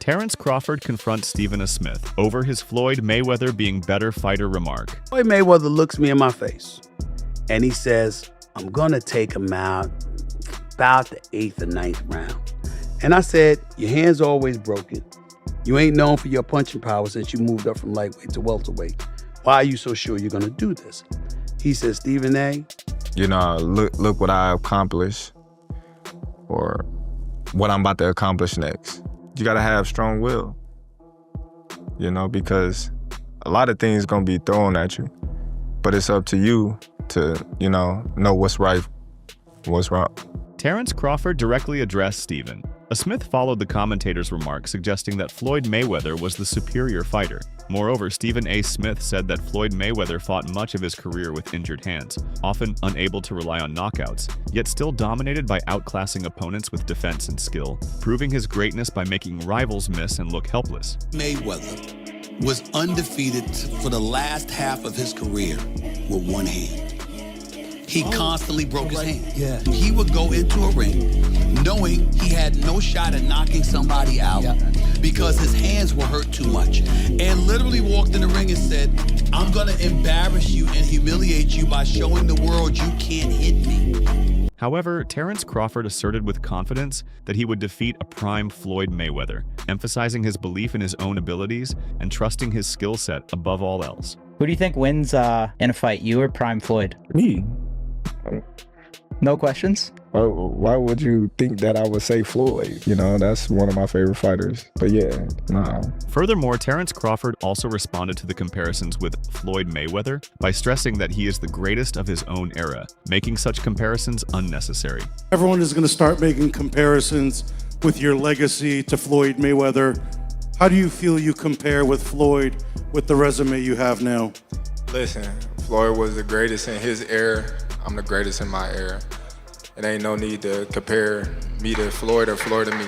Terence Crawford confronts Stephen A. Smith over his Floyd Mayweather being better fighter remark. Floyd Mayweather looks me in my face and he says, I'm gonna take him out about the 8th or 9th round. And I said, your hand's always broken. You ain't known for your punching power since you moved up from lightweight to welterweight. Why are you so sure you're gonna do this? He says, Stephen A. Look what I accomplished or what I'm about to accomplish next. You gotta have strong will, because a lot of things gonna be thrown at you, but it's up to you to, know what's right, what's wrong. Terence Crawford directly addressed Stephen. A Smith followed the commentator's remark, suggesting that Floyd Mayweather was the superior fighter. Moreover, Stephen A. Smith said that Floyd Mayweather fought much of his career with injured hands, often unable to rely on knockouts, yet still dominated by outclassing opponents with defense and skill, proving his greatness by making rivals miss and look helpless. Mayweather was undefeated for the last half of his career with one hand. He constantly broke his hand. Yeah. He would go into a ring knowing he had no shot at knocking somebody out because his hands were hurt too much. And literally walked in the ring and said, I'm gonna embarrass you and humiliate you by showing the world you can't hit me. However, Terence Crawford asserted with confidence that he would defeat a prime Floyd Mayweather, emphasizing his belief in his own abilities and trusting his skill set above all else. Who do you think wins in a fight, you or prime Floyd? Me. No questions? Why would you think that I would say Floyd? That's one of my favorite fighters. But yeah, nah. Furthermore, Terence Crawford also responded to the comparisons with Floyd Mayweather by stressing that he is the greatest of his own era, making such comparisons unnecessary. Everyone is going to start making comparisons with your legacy to Floyd Mayweather. How do you feel you compare with Floyd with the resume you have now? Listen, Floyd was the greatest in his era. I'm the greatest in my era. It ain't no need to compare me to Floyd or Floyd to me.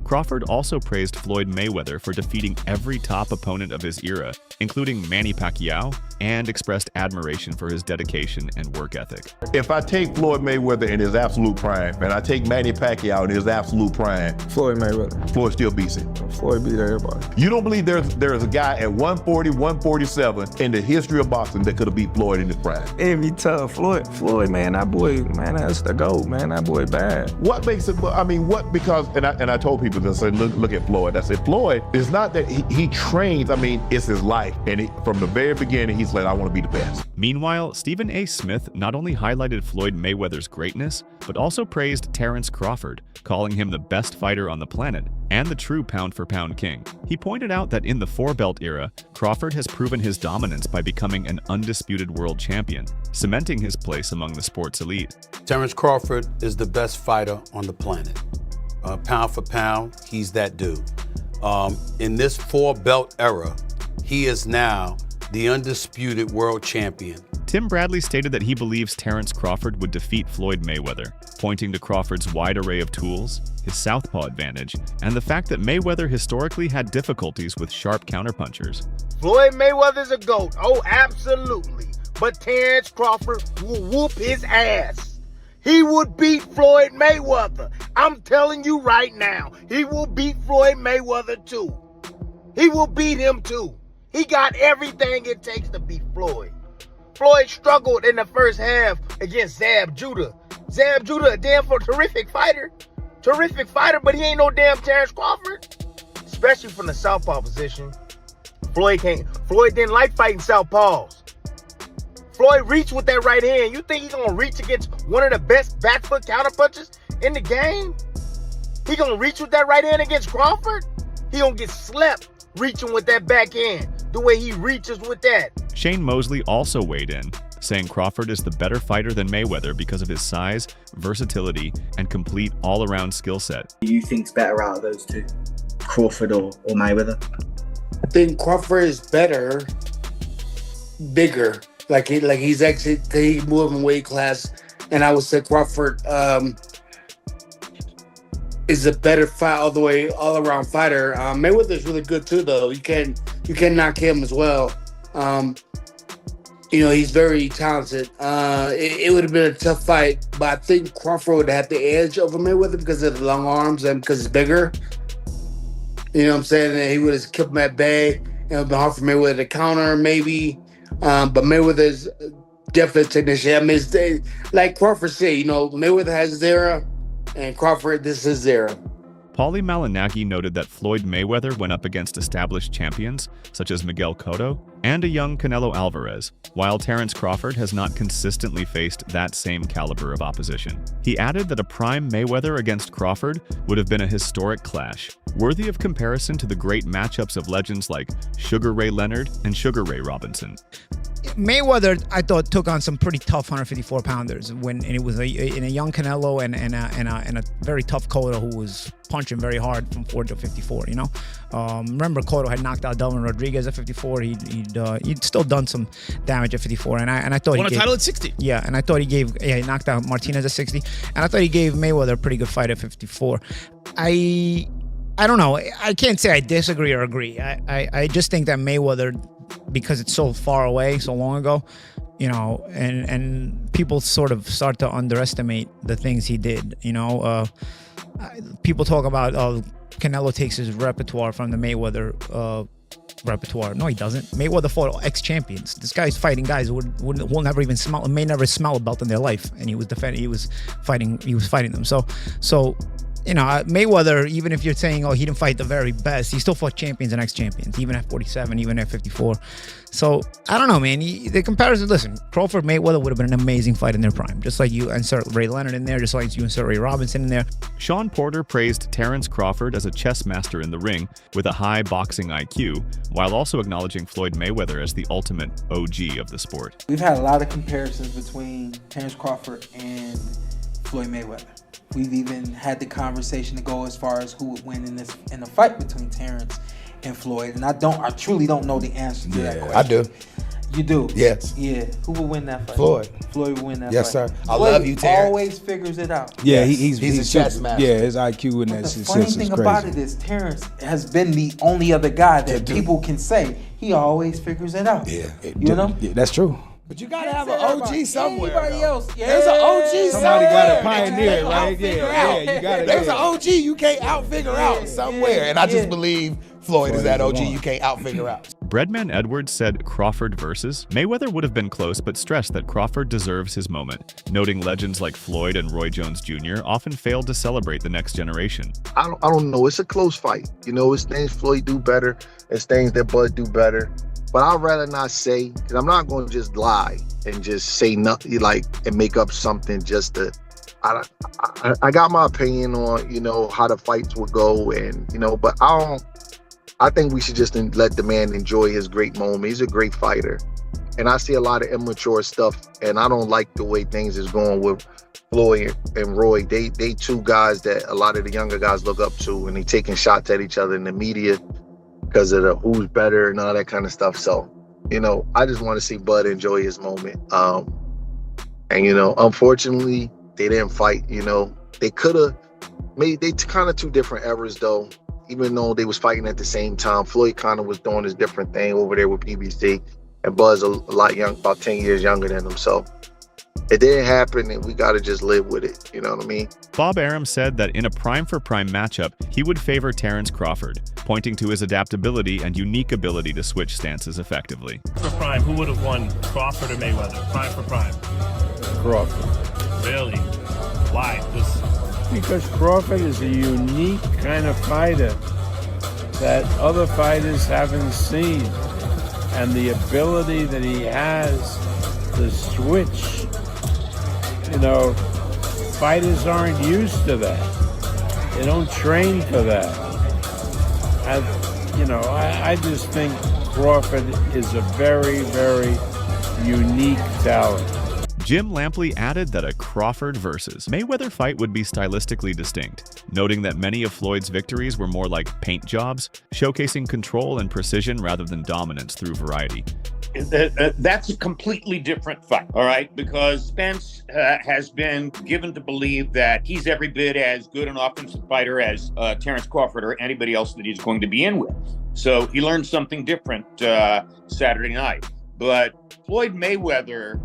Crawford also praised Floyd Mayweather for defeating every top opponent of his era, including Manny Pacquiao, and expressed admiration for his dedication and work ethic. If I take Floyd Mayweather in his absolute prime, and I take Manny Pacquiao in his absolute prime, Floyd Mayweather. Floyd still beats him. Floyd beat everybody. You don't believe there's a guy at 140, 147 in the history of boxing that could have beat Floyd in his prime? It'd be tough. Floyd, man, that boy, man, that's the GOAT, man. That boy bad. What makes it, because I told people this, I said, look at Floyd. I said, Floyd, it's not that he trains, it's his life. And from the very beginning, he's like, I want to be the best. Meanwhile, Stephen A. Smith not only highlighted Floyd Mayweather's greatness, but also praised Terence Crawford, calling him the best fighter on the planet and the true pound-for-pound king. He pointed out that in the four-belt era, Crawford has proven his dominance by becoming an undisputed world champion, cementing his place among the sport's elite. Terence Crawford is the best fighter on the planet. Pound for pound, he's that dude. In this four-belt era, he is now the undisputed world champion. Tim Bradley stated that he believes Terence Crawford would defeat Floyd Mayweather, pointing to Crawford's wide array of tools, his southpaw advantage, and the fact that Mayweather historically had difficulties with sharp counterpunchers. Floyd Mayweather's a GOAT, oh absolutely, but Terence Crawford will whoop his ass. He would beat Floyd Mayweather. I'm telling you right now, he will beat Floyd Mayweather too. He will beat him too. He got everything it takes to beat Floyd. Floyd struggled in the first half against Zab Judah. Zab Judah, a damn terrific fighter. Terrific fighter, but he ain't no damn Terence Crawford. Especially from the southpaw position. Floyd didn't like fighting southpaws. Floyd reached with that right hand. You think he's gonna reach against one of the best back foot counterpunchers in the game? He gonna reach with that right hand against Crawford? He gonna get slept reaching with that back hand, the way he reaches with that. Shane Mosley also weighed in, saying Crawford is the better fighter than Mayweather because of his size, versatility, and complete all-around skill set. Who do you think's better out of those two, Crawford or Mayweather? I think Crawford is better, bigger. He's actually moving weight class, and I would say Crawford is a better fight all around fighter. Mayweather's really good too, though. You can knock him as well. He's very talented. It would have been a tough fight, but I think Crawford would have the edge over Mayweather because of the long arms and because he's bigger. You know what I'm saying? And he would have kept him at bay. It would have been hard for Mayweather to counter, maybe. But Mayweather's definitely a technician. I mean, like Crawford said, Mayweather has his era, and Crawford, this is his era. Paulie Malignaggi noted that Floyd Mayweather went up against established champions, such as Miguel Cotto, and a young Canelo Alvarez, while Terence Crawford has not consistently faced that same caliber of opposition. He added that a prime Mayweather against Crawford would have been a historic clash, worthy of comparison to the great matchups of legends like Sugar Ray Leonard and Sugar Ray Robinson. Mayweather, I thought, took on some pretty tough 154-pounders and it was in a young Canelo and a very tough Cotto who was punching very hard from 40 to 54. Remember Cotto had knocked out Delvin Rodriguez at 54. He'd still done some damage at 54, and I thought won a title at 60. Yeah, and I thought he knocked out Martinez at 60, and I thought he gave Mayweather a pretty good fight at 54. I don't know. I can't say I disagree or agree. I just think that Mayweather, because it's so far away, so long ago, and people sort of start to underestimate the things he did. People talk about Canelo takes his repertoire from the Mayweather repertoire. No, he doesn't. Mayweather fought ex-champions. This guy's fighting guys who will never even may never smell a belt in their life, and he was fighting them. So. Mayweather, even if you're saying, he didn't fight the very best, he still fought champions and ex-champions, even at 47, even at 54. So, I don't know, man. The comparison, listen, Crawford-Mayweather would have been an amazing fight in their prime. Just like you insert Ray Leonard in there, just like you insert Ray Robinson in there. Sean Porter praised Terence Crawford as a chess master in the ring with a high boxing IQ, while also acknowledging Floyd Mayweather as the ultimate OG of the sport. We've had a lot of comparisons between Terence Crawford and Floyd Mayweather. We've even had the conversation to go as far as who would win in the fight between Terence and Floyd. And I truly don't know the answer to that question. I do. You do? Yes. Yeah. Who will win that fight? Floyd. Floyd will win that yes, fight. Yes, sir. I love you, Terence. Always figures it out. Yeah, he's a chess master. Yeah, his IQ and that shit. The funny thing about it is Terence has been the only other guy that people can say he always figures it out. Yeah. Yeah, that's true. But you gotta have an OG somewhere. Anybody else? Yeah. There's an OG somewhere. Somebody got to pioneer, right? Yeah, you got to. There's an OG you can't out-figure out somewhere. And I just believe Floyd is that OG you can't out-figure out. Breadman Edwards said Crawford versus Mayweather would have been close, but stressed that Crawford deserves his moment, noting legends like Floyd and Roy Jones Jr. often failed to celebrate the next generation. I don't know. It's a close fight. It's things Floyd do better. It's things that Bud do better. But I'd rather not say, because I'm not going to just lie and just say nothing, and make up something just to. I got my opinion on, how the fights would go, and, but I think we should just let the man enjoy his great moment. He's a great fighter. And I see a lot of immature stuff, and I don't like the way things is going with Floyd and Roy. They two guys that a lot of the younger guys look up to, and they taking shots at each other in the media because of the who's better and all that kind of stuff. So, I just want to see Bud enjoy his moment. And, unfortunately, they didn't fight. They could have made, they kind of two different eras, though. Even though they was fighting at the same time, Floyd kind of was doing his different thing over there with PBC, and Bud's a lot young, about 10 years younger than him. So it didn't happen, and we got to just live with it. You know what I mean? Bob Arum said that in a prime-for-prime matchup, he would favor Terence Crawford, pointing to his adaptability and unique ability to switch stances effectively. For prime, who would have won, Crawford or Mayweather? Prime for prime. Crawford. Really? Why? Because Crawford is a unique kind of fighter that other fighters haven't seen. And the ability that he has to switch, fighters aren't used to that. They don't train for that. I just think Crawford is a very, very unique talent. Jim Lampley added that a Crawford versus Mayweather fight would be stylistically distinct, noting that many of Floyd's victories were more like paint jobs, showcasing control and precision rather than dominance through variety. That's a completely different fight, all right? Because Spence has been given to believe that he's every bit as good an offensive fighter as Terence Crawford or anybody else that he's going to be in with. So he learned something different Saturday night. But Floyd Mayweather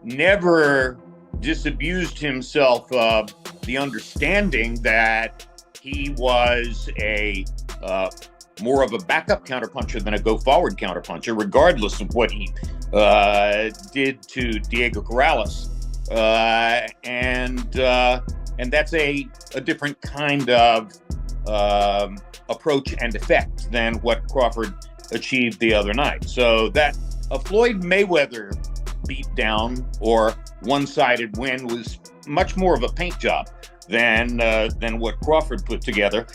never disabused himself of the understanding that he was a more of a backup counterpuncher than a go-forward counterpuncher, regardless of what he did to Diego Corrales. And that's a different kind of approach and effect than what Crawford achieved the other night. So that a Floyd Mayweather beatdown or one-sided win was much more of a paint job than what Crawford put together.